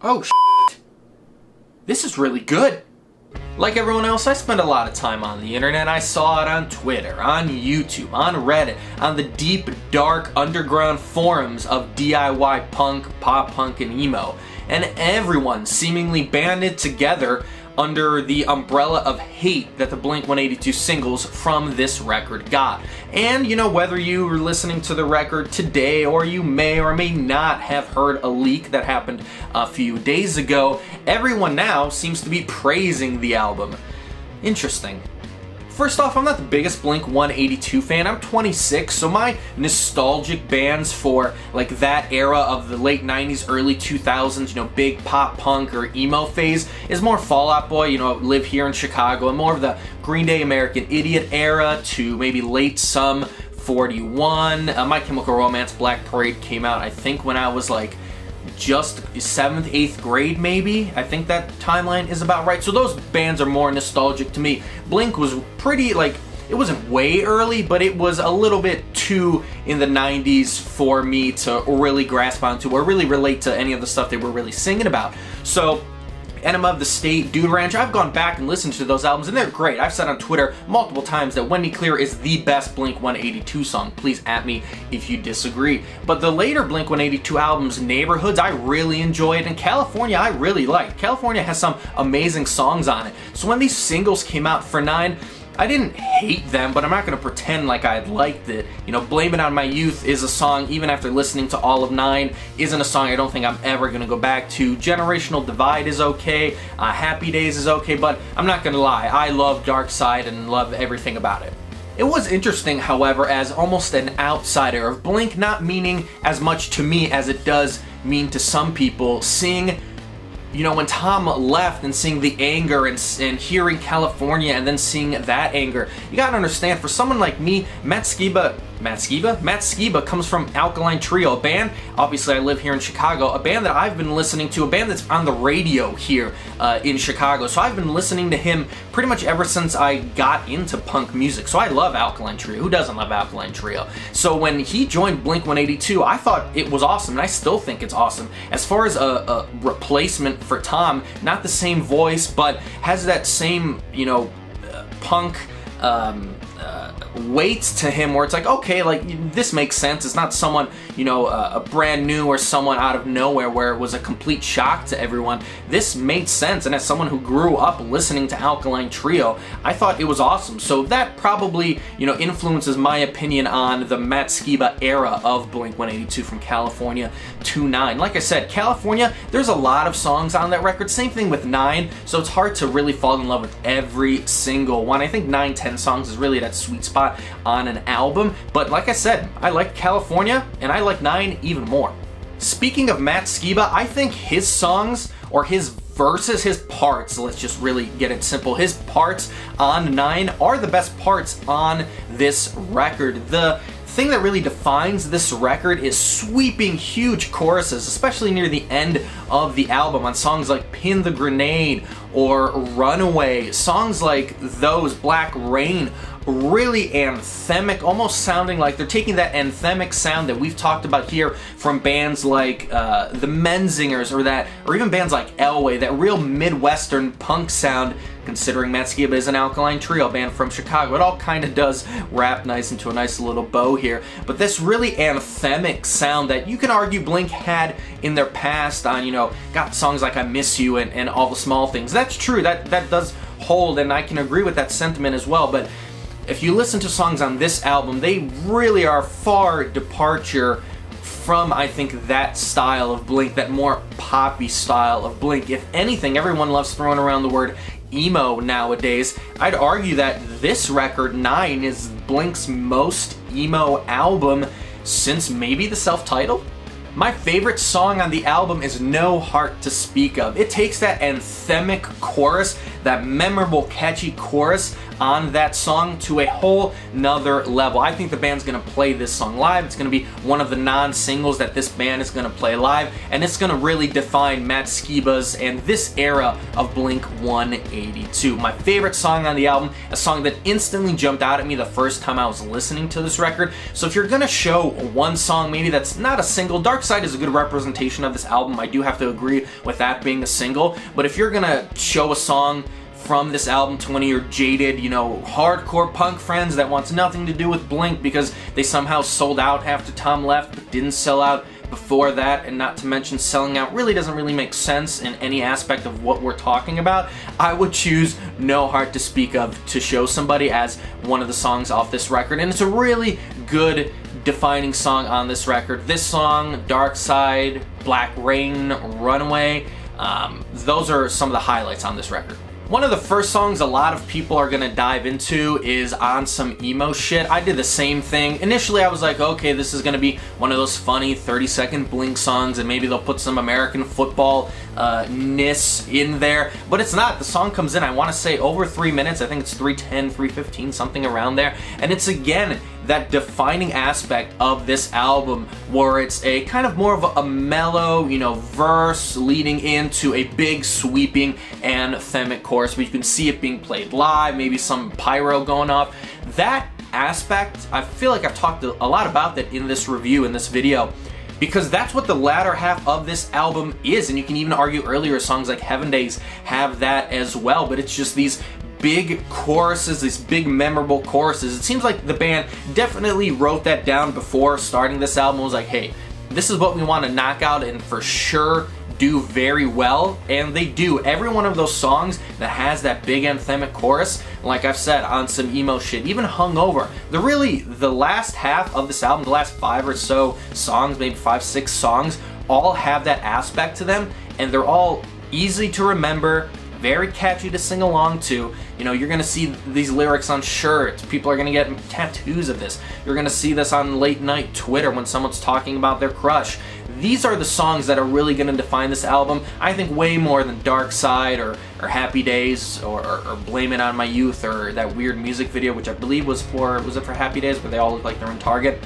Oh, shit. This is really good. Like everyone else, I spend a lot of time on the internet. I saw it on Twitter, on YouTube, on Reddit, on the deep, dark, underground forums of DIY punk, pop punk, and emo. And everyone seemingly banded together under the umbrella of hate that the Blink-182 singles from this record got. And, you know, whether you were listening to the record today or you may or may not have heard a leak that happened a few days ago, everyone now seems to be praising the album. Interesting. First off, I'm not the biggest Blink-182 fan. I'm 26, so my nostalgic bands for like that era of the late 90s, early 2000s, you know, big pop punk or emo phase is more Fall Out Boy, you know, live here in Chicago, and more of the Green Day American Idiot era to maybe late Sum 41. My Chemical Romance Black Parade came out, I think, when I was like just 7th, 8th grade maybe. I think that timeline is about right. So those bands are more nostalgic to me. Blink was pretty, like, it wasn't way early, but it was a little bit too in the 90s for me to really grasp onto or really relate to any of the stuff they were really singing about. So Enema of the State, Dude Ranch, I've gone back and listened to those albums and they're great. I've said on Twitter multiple times that Wendy Clear is the best Blink-182 song. Please at me if you disagree. But the later Blink-182 albums, Neighborhoods, I really enjoyed, and California I really liked. California has some amazing songs on it. So when these singles came out for 9, I didn't hate them, but I'm not going to pretend like I liked it. You know, Blame It On My Youth is a song, even after listening to all of 9, isn't a song I don't think I'm ever going to go back to. Generational Divide is okay, Happy Days is okay, but I'm not going to lie, I love Darkseid and love everything about it. It was interesting, however, as almost an outsider of Blink, not meaning as much to me as it does mean to some people, seeing, you know, when Tom left and seeing the anger and hearing California and then seeing that anger, you gotta understand, for someone like me, Matt Skiba comes from Alkaline Trio, a band, obviously I live here in Chicago, a band that I've been listening to, a band that's on the radio here in Chicago. So I've been listening to him pretty much ever since I got into punk music. So I love Alkaline Trio. Who doesn't love Alkaline Trio? So when he joined Blink-182, I thought it was awesome, and I still think it's awesome. As far as a replacement for Tom, not the same voice, but has that same, you know, punk weight to him where it's like, okay, like, this makes sense. It's not someone, you know, a brand new or someone out of nowhere where it was a complete shock to everyone. This made sense, and as someone who grew up listening to Alkaline Trio, I thought it was awesome. So that probably, you know, influences my opinion on the Matt Skiba era of Blink-182 from California to 9. Like I said, California, there's a lot of songs on that record. Same thing with 9, so it's hard to really fall in love with every single one. I think 9, 10 songs is really that sweet spot on an album, but like I said, I like California and I like 9 even more. Speaking of Matt Skiba, I think his songs, or his verses, his parts, let's just really get it simple, his parts on 9 are the best parts on this record. The thing that really defines this record is sweeping huge choruses, especially near the end of the album on songs like Pin the Grenade or Runaway. Songs like those, Black Rain, really anthemic, almost sounding like they're taking that anthemic sound that we've talked about here from bands like the Menzingers, or even bands like Elway, that real Midwestern punk sound, considering Matt Skiba is an Alkaline Trio band from Chicago. It all kind of does wrap nice into a nice little bow here, but this really anthemic sound that you can argue Blink had in their past on, you know, got songs like I Miss You and All the Small Things. That's true, that does hold, and I can agree with that sentiment as well, but if you listen to songs on this album, they really are far departure from, I think, that style of Blink, that more poppy style of Blink. If anything, everyone loves throwing around the word emo nowadays. I'd argue that this record, 9, is Blink's most emo album since maybe the self-titled. My favorite song on the album is No Heart to Speak Of. It takes that anthemic chorus that memorable, catchy chorus on that song to a whole nother level. I think the band's gonna play this song live. It's gonna be one of the non-singles that this band is gonna play live, and it's gonna really define Matt Skiba's and this era of Blink-182. My favorite song on the album, a song that instantly jumped out at me the first time I was listening to this record. So if you're gonna show one song maybe that's not a single, Darkseid is a good representation of this album. I do have to agree with that being a single, but if you're gonna show a song from this album to one of your jaded, you know, hardcore punk friends that wants nothing to do with Blink because they somehow sold out after Tom left but didn't sell out before that, and not to mention selling out really doesn't really make sense in any aspect of what we're talking about, I would choose No Heart to Speak Of to show somebody as one of the songs off this record. And it's a really good defining song on this record. This song, Darkseid, Black Rain, Runaway, those are some of the highlights on this record. One of the first songs a lot of people are gonna dive into is On Some Emo Shit. I did the same thing. Initially I was like, okay, this is gonna be one of those funny 30-second Blink songs and maybe they'll put some American football-ness in there, but it's not. The song comes in, I wanna say, over 3 minutes. I think it's 3:10, 3:15, something around there. And it's again, that defining aspect of this album where it's a kind of more of a mellow, you know, verse leading into a big sweeping anthemic chorus, but you can see it being played live, maybe some pyro going off. That aspect, I feel like I've talked a lot about that in this review, in this video, because that's what the latter half of this album is, and you can even argue earlier songs like Heaven Days have that as well, but it's just these big choruses, these big memorable choruses. It seems like the band definitely wrote that down before starting this album. It was like, hey, this is what we want to knock out and for sure do very well, and they do. Every one of those songs that has that big anthemic chorus, like I've said, On Some Emo Shit, even Hungover, the last half of this album, the last 5 or so songs, maybe 5, 6 songs, all have that aspect to them, and they're all easy to remember, very catchy to sing along to. You know, you're gonna see these lyrics on shirts. People are gonna get tattoos of this. You're gonna see this on late night Twitter when someone's talking about their crush. These are the songs that are really gonna define this album, I think, way more than Darkseid or Happy Days or Blame It On My Youth or that weird music video, which I believe was it for Happy Days, where they all look like they're in Target.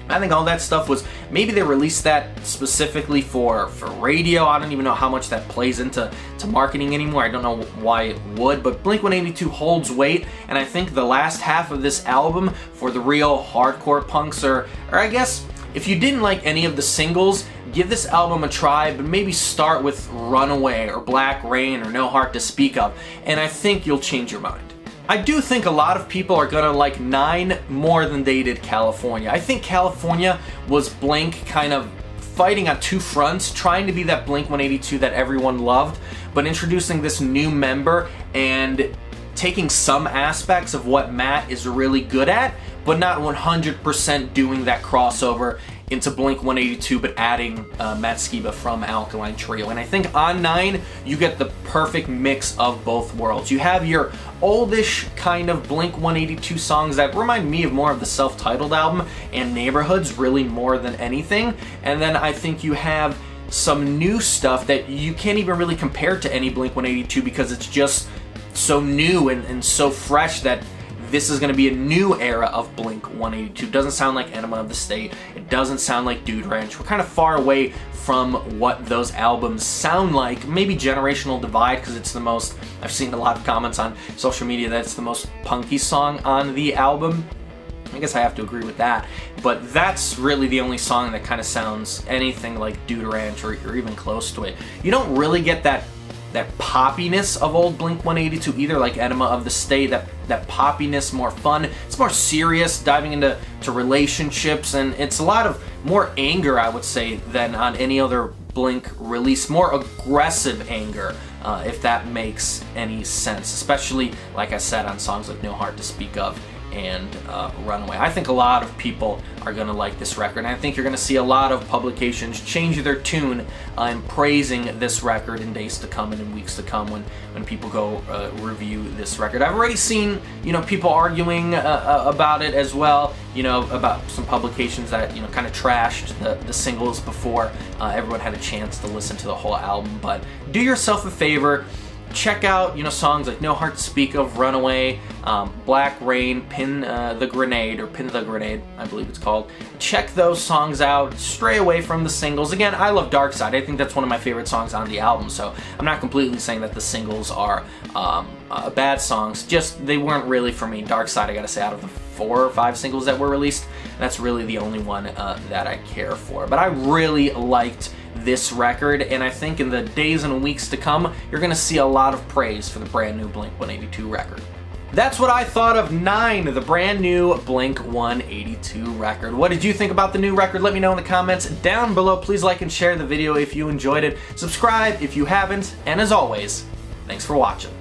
I think all that stuff was, maybe they released that specifically for radio. I don't even know how much that plays into marketing anymore. I don't know why it would, but Blink-182 holds weight, and I think the last half of this album for the real hardcore punks, or I guess if you didn't like any of the singles, give this album a try, but maybe start with Runaway or Black Rain or No Heart to Speak Of, and I think you'll change your mind. I do think a lot of people are gonna like 9 more than they did California. I think California was Blink kind of fighting on 2 fronts, trying to be that Blink-182 that everyone loved, but introducing this new member and taking some aspects of what Matt is really good at, but not 100% doing that crossover into Blink-182, but adding Matt Skiba from Alkaline Trio. And I think on 9, you get the perfect mix of both worlds. You have your oldish kind of Blink-182 songs that remind me of more of the self-titled album and Neighborhoods, really more than anything. And then I think you have some new stuff that you can't even really compare to any Blink-182 because it's just so new and so fresh that this is going to be a new era of Blink-182. It doesn't sound like Enema of the State. It doesn't sound like Dude Ranch. We're kind of far away from what those albums sound like. Maybe Generational Divide, because it's the most, I've seen a lot of comments on social media that it's the most punky song on the album. I guess I have to agree with that. But that's really the only song that kind of sounds anything like Dude Ranch or even close to it. You don't really get that poppiness of old Blink-182 either, like Enema of the State, that poppiness, more fun. It's more serious, diving into relationships, and it's a lot of more anger, I would say, than on any other Blink release. More aggressive anger, if that makes any sense, especially, like I said, on songs like No Heart to Speak Of and Runaway. I think a lot of people are going to like this record, and I think you're going to see a lot of publications change their tune in praising this record in days to come and in weeks to come when people go review this record. I've already seen, you know, people arguing about it as well, you know, about some publications that, you know, kind of trashed the singles before everyone had a chance to listen to the whole album. But do yourself a favor, check out, you know, songs like No Heart to Speak Of, Runaway, Black Rain, Pin the Grenade, I believe it's called. Check those songs out. Stray away from the singles. Again, I love Darkseid. I think that's one of my favorite songs on the album, so I'm not completely saying that the singles are bad songs. Just, they weren't really for me. Darkseid, I gotta say, out of the 4 or 5 singles that were released, that's really the only one that I care for. But I really liked this record, and I think in the days and weeks to come, you're gonna see a lot of praise for the brand new Blink-182 record. That's what I thought of 9, the brand new Blink-182 record. What did you think about the new record? Let me know in the comments down below. Please like and share the video if you enjoyed it. Subscribe if you haven't, and as always, thanks for watching.